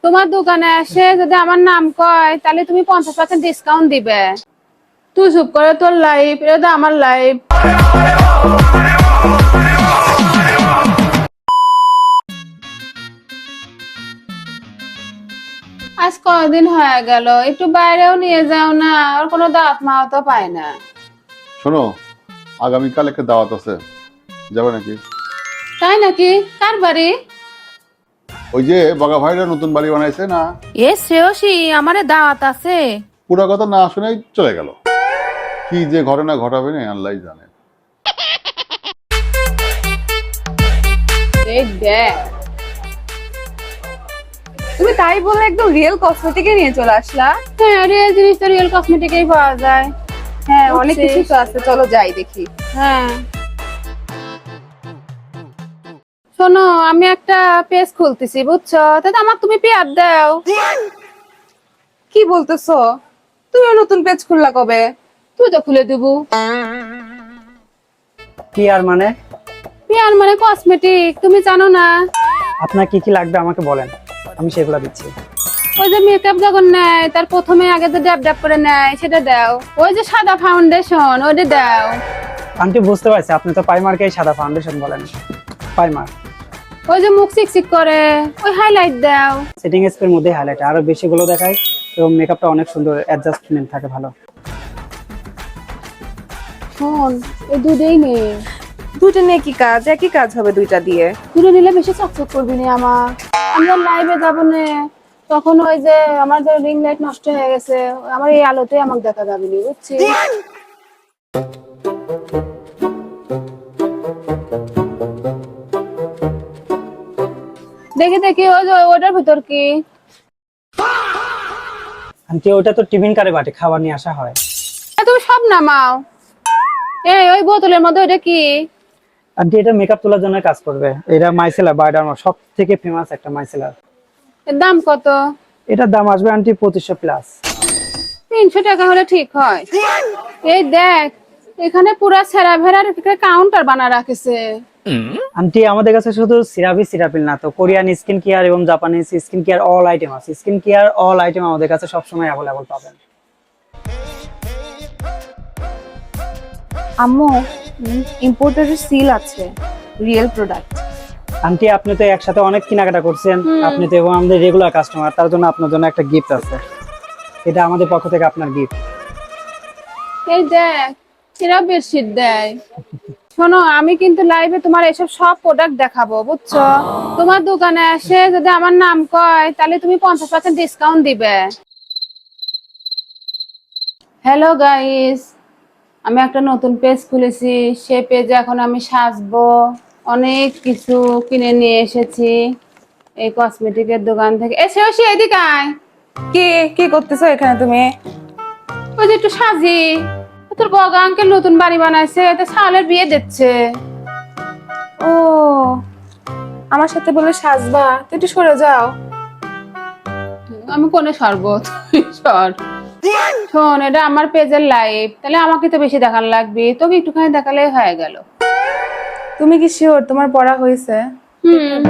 তোমার দোকানে এসে যদি আমার নাম কয় তাহলে তুমি 50% ডিসকাউন্ট দিবে। তুই চুপ করে, তোর লাইফ এটা তো আমার লাইফ। আজ কয়দিন হয়ে গেল, একটু বাইরেও নিয়ে যাও না, আর কোনো দাঁত মাও তো পায় না। শোনো, আগামীকাল একটা দাওয়াত আছে, যাবে নাকি? তাই নাকি? কার বাড়ি? ওই যে বগা ভাইরা নতুন বাড়ি বানাইছে না, এ শ্রেয়সী, আমারে দাওয়াত আছে। পুরো কথা না শুনেই চলে গেল। কি যে ঘটনা ঘটাবে না আল্লাহই জানে। এই দেখ, তুমি তাই বলে একদম রিয়েল কসমেটিকে নিয়ে চলে আসলা। হ্যাঁ রিয়েল জিনিস তো রিয়েল কসমেটিকেই পাওয়া যায়। হ্যাঁ, অনেক কিছু তো আছে, চলো যাই দেখি। হ্যাঁ শোনো, আমি একটা পেজ খুলতেছি বুঝছো, তাতে আমার তুমি পেয়ার দাও। কি বলতেছো? তুমিও নতুন পেজ খুললা কবে? তুই তো খুলে দেবো। কি আর মানে? পেয়ার মানে কসমেটিক, তুমি জানো না? আপনার কি কি লাগবে আমাকে বলেন, আমি সেগুলো দিচ্ছি। ওই যে মেকআপ যখন নেয় তার প্রথমে আগে যে ড্যাব ড্যাব করে নেয় সেটা দাও। ওই যে সাদা ফাউন্ডেশন ওইটা দাও। আন্টি বুঝতে পারছি, আপনি তো পাইমারকে সাদা ফাউন্ডেশন বলেন। পাইমার। ওই যে মুখ চিকচিক করে ওই হাইলাইট দাও। সেটিং স্প্রের মধ্যে হাইলাইট আরো বেশিগুলো দেখায় এবং মেকআপটা অনেক সুন্দর অ্যাডজাস্টমেন্ট থাকে ভালো। শোন, এই দুটোই নে। দুটো নিয়ে কি কাজ? একই কাজ হবে দুইটা দিয়ে। দুটো নিলে বেশি চকচক করবি না আমার। আমরা লাইভে যাবো না, তখন ওই যে আমার যে রিং লাইট নষ্ট হয়ে গেছে, আমার এই আলোতে আমাকে দেখা যাবে না, বুঝছিস? দেখি দেখি ওই যে ওটার ভিতর কি। আন্টি ওটা তো টিফিন কারে বাটে খাবার নিয়ে আসা হয়। তুমি সব নামাও। এই ওই বোতলের মধ্যে ওটা কি? আন্টি এটা মেকআপ তোলার জন্য কাজ করবে। এটা মাইসেলার বায়োডার্মা, সব থেকে ফেমাস একটা মাইসেলার। এর দাম কত? এটার দাম আসবে আন্টি 2500 প্লাস। 300 টাকা হলে ঠিক হয়। এই দেখ, এখানে পুরা সেরা ভেরার কাউন্টার বানা রাখেছে। আন্টি আমাদের কাছে শুধু সিরাপিল না, তো কোরিয়ান স্কিন কেয়ার এবং Japanese skin care all item আছে। স্কিন কেয়ার অল আইটেম আমাদের কাছে সবসময় অ্যাভেলেবল পাবেন। আম্মু, ইম্পোর্টের সিল আছে, রিয়েল প্রোডাক্ট। আন্টি আপনি তো একসাথে অনেক কেনাকাটা করছেন, আপনি তো এবং আমাদের রেগুলার কাস্টমার, তার জন্য আপনার জন্য একটা গিফট আছে। এটা আমাদের পক্ষ থেকে আপনার গিফট। এই দেখ, এরা বেডশিট দেয়। শোনো, আমি কিন্তু লাইভে তোমার এসব সব প্রোডাক্ট দেখাবো বুঝছো। তোমার দোকানে এসে যদি আমার নাম কয় তাহলে তুমি 50% ডিসকাউন্ট দিবে। হ্যালো গাইস, আমি একটা নতুন পেজ খুলেছি, সেই পেজে এখন আমি সাজবো। অনেক কিছু কিনে নিয়ে এসেছি এই কসমেটিকের দোকান থেকে। এসে এদিকে আয়। কি কি করতেছো এখানে তুমি? ওই যে একটু সাজি, তোর বগা আঙ্কেল নতুন বাড়ি বানাইছে, এতে সালের বিয়ে দিচ্ছে। ও, আমার সাথে বলে সাজবা? তুই একটু সরে যাও। আমি কোনে শরবত সর। শোন, এটা আমার পেজের লাইভ, তাহলে আমাকে তো বেশি দেখান লাগবে, তোকে একটুখানি দেখালে হয়ে গেল। তুমি কি শিওর তোমার পড়া হয়েছে? হুম,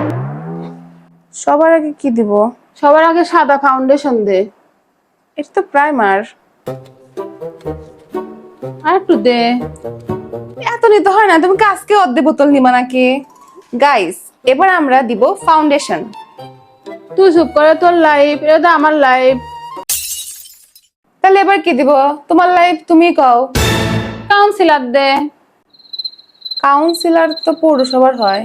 সবার আগে কি দিব? সবার আগে সাদা ফাউন্ডেশন দে। এটা তো প্রাইমার। আর একটু দে। এত নিতে হয় না, তুমি কি আজকে অর্ধেক বোতল নিবা নাকি? গাইস, এবার আমরা দিব ফাউন্ডেশন। তুই চুপ করে, তোর লাইভ এটা তো আমার লাইভ। তাহলে এবার কি দিব? তোমার লাইফ তুমি কও। কাউন্সিলার দে। কাউন্সিলর তো পৌরসভার হয়।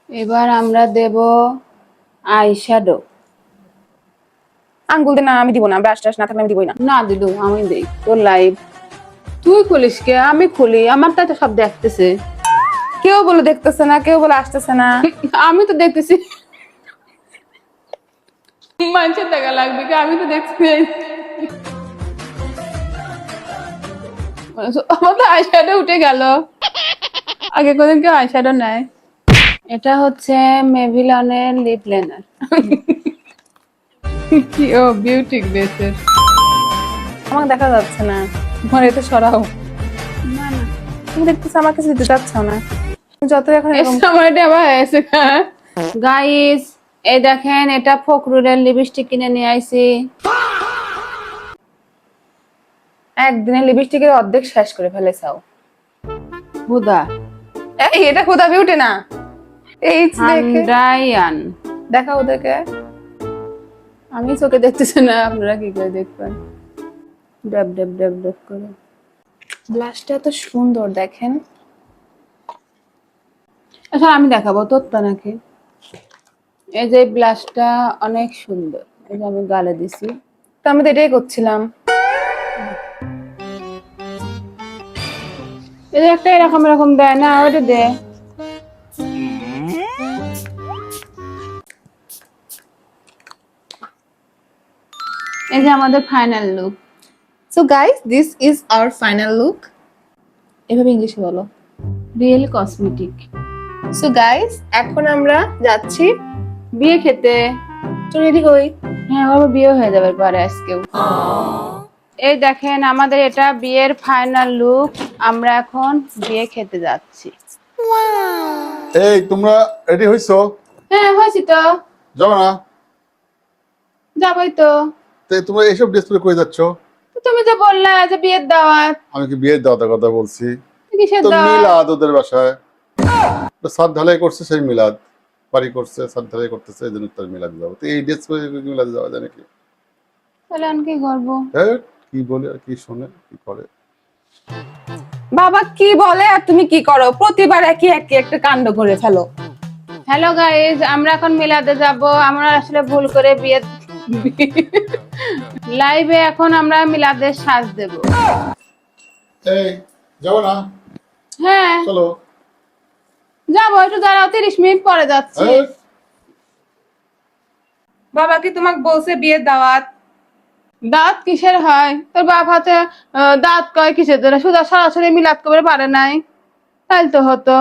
এবার আমরা দেব আইশ্যাডো। আঙ্গুল দিয়ে না, আমি দিব না। ব্রাশ টাশ না থাকলে আমি দিবই না। না দিলু, আমি দেই। তোর লাইভ তুই খুলিস কে? আমি খুলি, আমার তাই তো সব দেখতেছে। কেউ বলে দেখতেছে না, কেউ বলে আসতেছে না। আমি তো দেখতেছি। মানুষের টাকা লাগবে কি? আমি তো দেখছি। আমার তো আইশ্যাডো উঠে গেল। আগে কোনদিন কেউ আইশ্যাডো নেয়। এটা হচ্ছে মেভিলনের লিপ লাইনার। কি ও বিউটি গ্লেসের। আমাকে দেখা যাচ্ছে না, আমার এতে সরাও। না না, তুমি দেখতেছো আমার কাছে দিতে চাচ্ছ না। যত এখন এরকম আমার এটা আবার এসে গাইস, এই দেখেন এটা ফখরুলের লিপস্টিক কিনে নিয়ে আইছি। একদিনে লিপস্টিকের অর্ধেক শেষ করে ফেলেছাও। হুদা এই এটা হুদা বিউটি না, এই দেখে হান্ডাইয়ান। দেখা ওদেরকে। আমি চোখে দেখতেছি না, আপনারা কি করে দেখবেন? ডাব ডাব ডাব ডাব করে। ব্লাশটা এত সুন্দর দেখেন। আচ্ছা আমি দেখাবো তোরটা নাকি? এই যে ব্লাশটা অনেক সুন্দর, এই যে আমি গালে দিছি। তো আমি তো এটাই করছিলাম। এই যে একটা এরকম এরকম দেয় না, ওটা দে। এই যে আমাদের final look. So guys, this is our final look. এভাবে ইংলিশে বলো। Real cosmetic. সো গাইস, এখন আমরা যাচ্ছি বিয়ে খেতে। তো রেডি হই। হ্যাঁ বাবা, বিয়ে হয়ে যাবে পরে আজকেও। এই দেখেন আমাদের এটা বিয়ের ফাইনাল লুক। আমরা এখন বিয়ে খেতে যাচ্ছি। এই তোমরা রেডি হইছো? হ্যাঁ হয়েছি তো, যাও না? যাবোই তো। তোমরা এইসব ড্রেস পরে কই যাচ্ছ? তো তুমি যে বললা যে বিয়ের দাওয়াত, আমি কি বিয়ের দাওয়াতের কথা বলছি? কিসের তো দাওয়াত? মিলাদ ওদের বাসায়, তো ছাদ ঢালাই করছে, সেই মিলাদ বাড়ি করছে, ছাদ ঢালাই করতেছে, এই জন্য তার মিলাদ যাবো। তো এই ড্রেস পরে মিলাদ যাওয়া যায় নাকি? তাহলে আমি কি করবো? হ্যাঁ, কি বলে আর কি শোনে কি করে। বাবা কি বলে আর তুমি কি করো? প্রতিবার একই একই একটা কাণ্ড করে ফেলো। হ্যালো গাইজ, আমরা এখন মিলাদে যাব। আমরা আসলে ভুল করে বিয়ে লাইভে এখন আমরা মিলাদের সাজ দেব। এই যাবো না? হ্যাঁ চলো। যাবো, একটু দাঁড়াও, 30 মিনিট পরে যাচ্ছি। এই, বাবা কি তোমাকে বলছে বিয়ের দাওয়াত? দাঁত কিসের হয়? তোর বাপ হাতে দাঁত কয় কিসের জন্য? সুদা সরাসরি মিলাদ করে পারে নাই, তাই তো হতো।